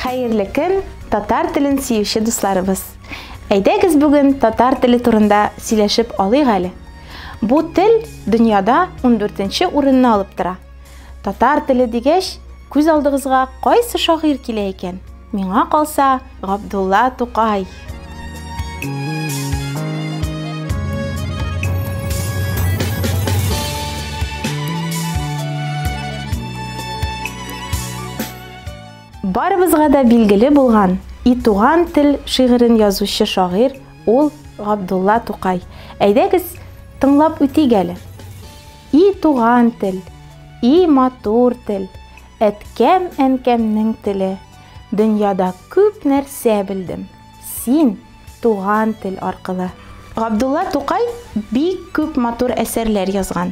Hayırlı gün татар телен сөюче дусларыбыз. Әйдәгез бүген татар теле турында сөйләшеп алыйк әле. Бу тел дөньяда 14нче урынны алып тора. Татар теле дигәч, күз алдыгызга кайсы шагыйрь килә икән? Миңа калса, Габдулла Тукай. Барыбызга да билгеле булган «И туган тел» шигырен язучы шагыйрь ул Габдулла Тукай. Әйдәгез тыңлап үтик әле. И туган тел, и матур тел, әткәм әнкәмнең теле. Дөньяда күп нәрсә белдем. Син туган тел аркылы. Габдулла Тукай бик күп матур әсәрләр язган.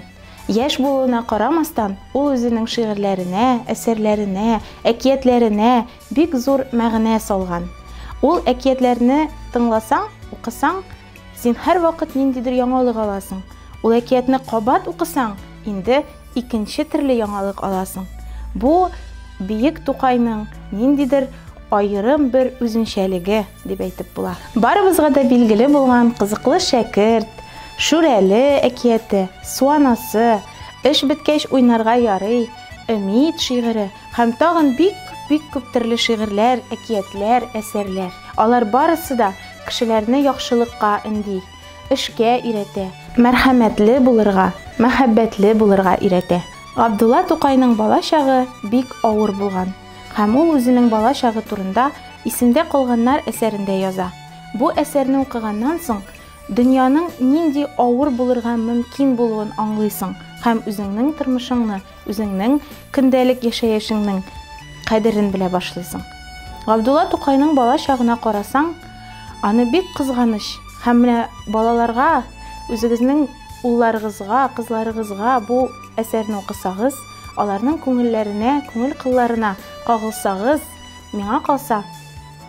Яшь булуына карамастан, ул үзенең шигырьләренә, әсәрләренә, әкиятләренә бик зур мәгънә салган. Ул әкиятләрне тыңласаң, укысаң, син һәр вакыт ниндидер яңалык аласың. Ул әкиятне кабат укысаң, инде икенче төрле яңалык аласың. Бу Биек Тукайның ниндидер айрым бер үзенчәлеге дип әйтеп була. Барыбызга да билгеле булган Кызыклы шәкерт, Шүрәле әкияте, Суанасы, Эш беткәч уйнарга ярый, Өмид шигыре һәм тагын бик күп төрле шигырьләр, әкиятләр, әсәрләр. Алар барысы да кешеләрне яхшылыкка инди, эшкә өйрәтә, мәрхәмәтле булырга, мәхәббәтле булырга өйрәтә. Габдулла Тукайның балачагы бик авыр булган һәм ул үзенең балачагы турында Исемдә калганнар әсәрендә яза. Бу әсәрне укыганнан соң дөньяның нинди авыр булырга мөмкин булуын аңлыйсың һәм үзеңнең тормышыңны, үзеңнең көндәлек яшәешеңнең кадерен белә башлыйсың. Габдулла Тукайның балачагына карасаң, аны бик кызганыч һәм менә балаларга, үзегезнең улларыгызга, кызларыгызга бу әсәрне укысагыз, аларның күңелләренә, күңел кылларына кагылсагыз, миңа калса,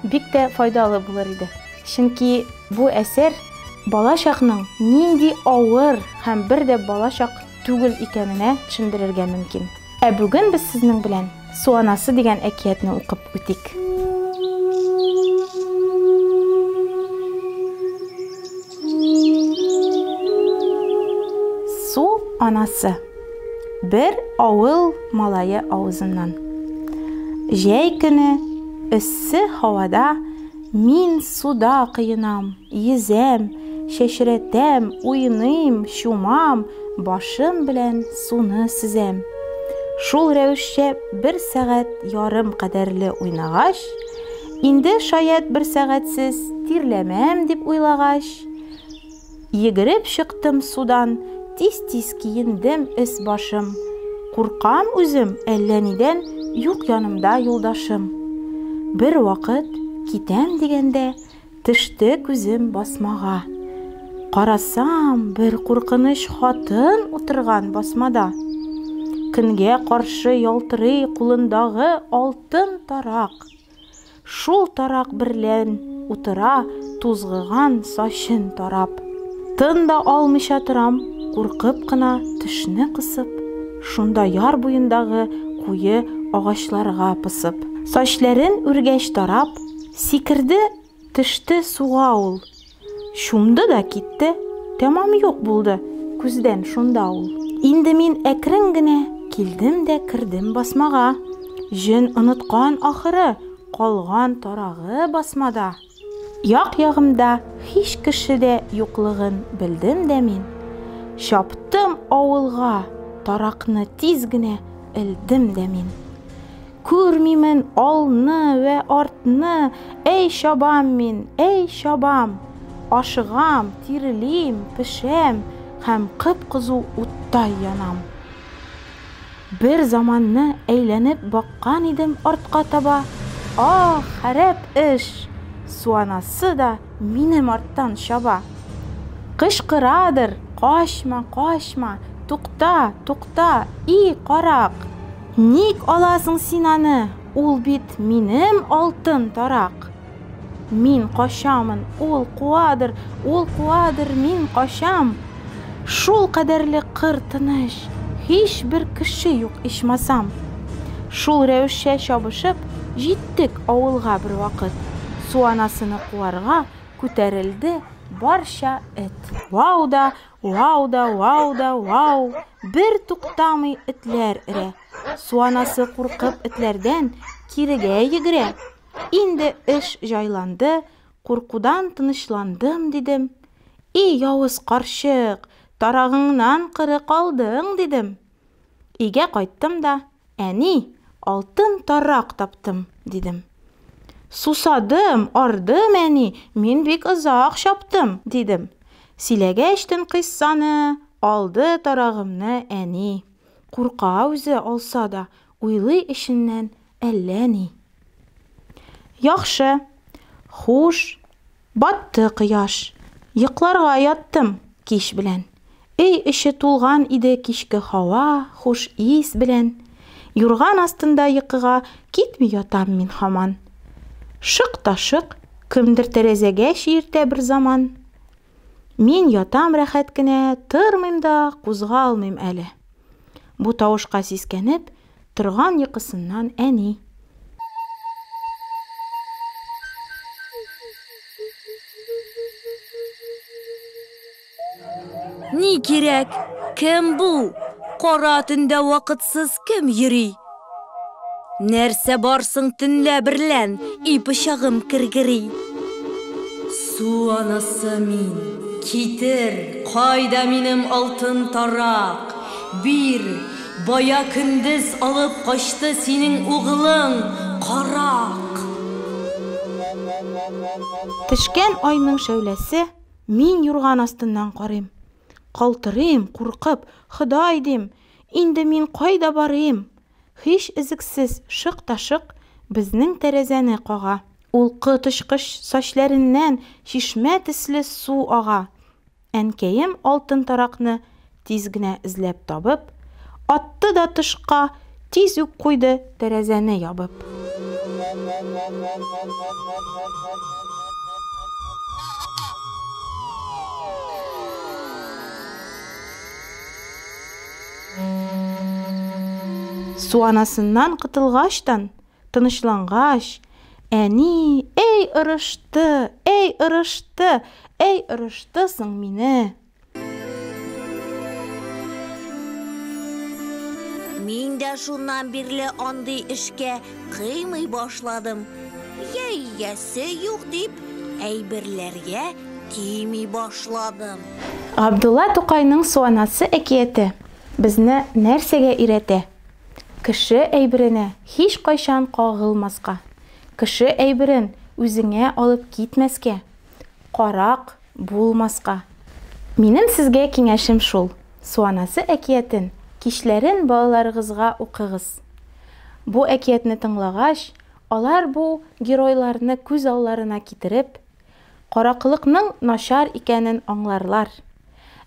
бик тә файдалы булыр иде. Чөнки бу әсәр балачакның нинди авыр һәм бер дә балачак түгел икәненә төшендерергә мөмкин. Ә бүген без сезнең белән Суанасы дигән әкиятне укып үтик. Су анасы. Бер авыл малае авызыннан. Җәй көне эссе һавада мин суда кыйынам, йөзәм, чәчрәтәм, уйныйм, чумам, башым белән суны сөзәм. Шул рәвешчә бер сәгать ярым кадәрле уйнагач, инде шаят бер сәгатьсез тирләмәм дип уйлагач, йөгереп чыктым судан, тиз-тиз киендем өс башым. Куркам үзем, әллә нидән, юк янымда юлдашым. Бер вакыт китәм дигәндә, төште күзем басмага. Карасам, бер куркыныч хатын утырган басмада. Көнгә каршы ялтырый кулындагы алтын тарак. Шул тарак берлән утыра тузгыган сачын тарап. Тын да алмыйча торам, куркып кына төшне кысып, шунда яр буендагы куе агачларга пысып. Сачларын үргәч тарап, сикерде, төште суга ул. Шумды да китте, тәмам юк булды, күздән шунда ул. Инде мин әкрен генә килдем дә кирдем басмага. Җен оныткан ахыры, калган тарагы басмада. Як-ягымда һич кеше дә юклыгын белдем дә мин. Чаптым авылга, таракны тиз генә элдем дә мин. Күрмимен алны вә артны, әй шабам мин, әй шабам. Ашыгам, тирелим, пешәм, һәм кып-кызу уттай янам. Бер заманны әйләнеп баккан идем артка таба. Ах, хәрәп эш! Суанасы да минем арттан шаба. Кычкырадыр, качма, качма, тукта, тукта, и карак. Ник аласың син аны? Ул бит минем алтын тарак. Мин качамын, ул куадыр, мин качам. Шул кадәрле кыр тыныч, һич бер кеше юк ичмасам. Шул рәвешчә чабышып, Җиттек авылга бер вакыт. Су анасыны куарга күтәрелде барча эт. Вау да, вау да, вау да, вау. Бер туктамый этләр өрә. Су анасы куркып этләрдән кирегә йөгерә. Инде эш җайланды, куркудан тынычландым дидем. И явыз карчык, тарагыңнан кыры калдың дидем. Өйгә кайттым да, әни, алтын тарак таптым дидем. Сусадым, ардым әни, мин бик озак чаптым дидем. Сөйләгәчтен кыйссаны, алды тарагымны әни. Курка үзе алса да, уйлый эченнән әллә ни. Яхшы, хуш, батты кояш. Йокларга яттым кич белән. Өй эче тулган иде кичке һава, хуш ис белән. Юрган астында йокыга китми ятам мин һаман. Шык та шык, кемдер тәрәзәгә чиертә бер заман. Мин ятам рәхәт кенә, тырмыйм да, кузгалмыйм әле. Бу тавышка сискәнеп, торган йокысыннан әни. Ни кирәк? Кем бу? Кара төндә вакытсыз кем йөри? Нәрсә барсың төнлә берлән, и пычагым киргери? Су анасы мин, китер, кайда минем алтын тарак? Бир, бая көндез алып качты синең угылың, карак. Төшкән айның шәүләсе, мин юрган астыннан карыйм. Калтырыйм, куркып, Ходай дим, инде мин кайда барыйм? Һич изексез шык та шык безнең тәрәзәне кага. Ул кытышкыч сачларыннан шишмә төсле су ага. Әнкәем алтын таракны тиз генә эзләп табып, атты да тышка, тиз үк куйды тәрәзәне ябып. Су анасыннан кытылгаштан, тынычлангач, әни, эй ырышты, эй ырышты, эй ырыштысың мине. Мин дә шуннан бирле андый эшкә кыймый башладым. Яйясе юк дип, әйберләргә тими башладым. Габдулла Тукайның Су анасы әкияте безне нәрсәгә өйрәтә? Кеше әйберенә һич кайчан кагылмаска. Кеше әйберен үзеңә алып китмәскә. Карак булмаска. Минем сезгә киңәшем шул. Су анасы әкиятен кичләрен балаларыгызга укыгыз. Бу әкиятне тыңлагач, алар бу геройларны күз алларына китереп, каракылыкның начар икәнен аңларлар.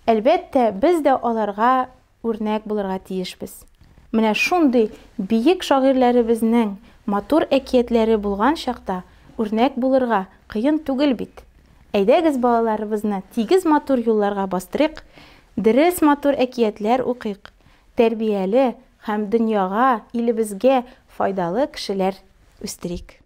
Әлбәттә, без дә аларга үрнәк булырга тиешбез. Менә шундый биек шагыйрьләребезнең матур әкиятләре булган чакта үрнәк булырга кыен түгел бит. Әйдәгез балаларыбызны тигез матур юлларга бастырыйк, дөрес матур әкиятләр укыйк, тәрбияле һәм дөньяга, илебезгә файдалы кешеләр үстерик.